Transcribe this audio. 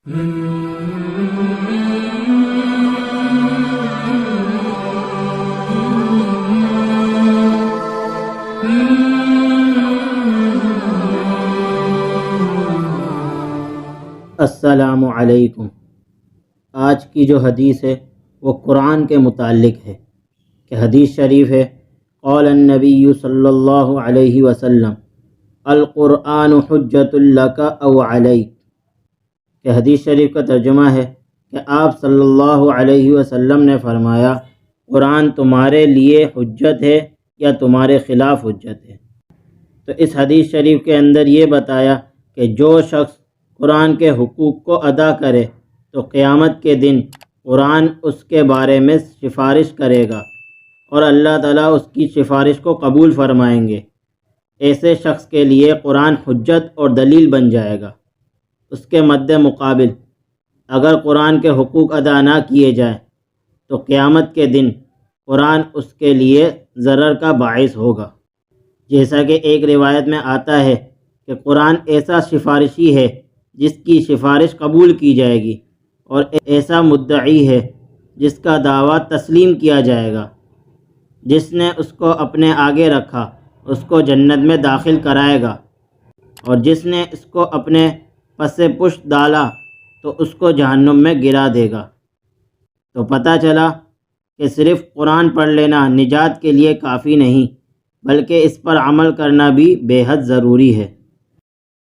السلام علیکم۔ آج کی جو حدیث ہے وہ قرآن کے متعلق ہے کہ حدیث شریف ہے قال النبی صلی اللہ علیہ وسلم القرآن حجۃ لک او علیک، کہ حدیث شریف کا ترجمہ ہے کہ آپ صلی اللہ علیہ وسلم نے فرمایا قرآن تمہارے لیے حجت ہے یا تمہارے خلاف حجت ہے۔ تو اس حدیث شریف کے اندر یہ بتایا کہ جو شخص قرآن کے حقوق کو ادا کرے تو قیامت کے دن قرآن اس کے بارے میں سفارش کرے گا اور اللہ تعالیٰ اس کی سفارش کو قبول فرمائیں گے۔ ایسے شخص کے لیے قرآن حجت اور دلیل بن جائے گا۔ اس کے مد مقابل اگر قرآن کے حقوق ادا نہ کیے جائیں تو قیامت کے دن قرآن اس کے لیے ضرر کا باعث ہوگا، جیسا کہ ایک روایت میں آتا ہے کہ قرآن ایسا سفارشی ہے جس کی سفارش قبول کی جائے گی، اور ایسا مدعی ہے جس کا دعویٰ تسلیم کیا جائے گا۔ جس نے اس کو اپنے آگے رکھا اس کو جنت میں داخل کرائے گا، اور جس نے اس کو اپنے پس پشت ڈالا تو اس کو جہنم میں گرا دے گا۔ تو پتہ چلا کہ صرف قرآن پڑھ لینا نجات کے لیے کافی نہیں، بلکہ اس پر عمل کرنا بھی بے حد ضروری ہے۔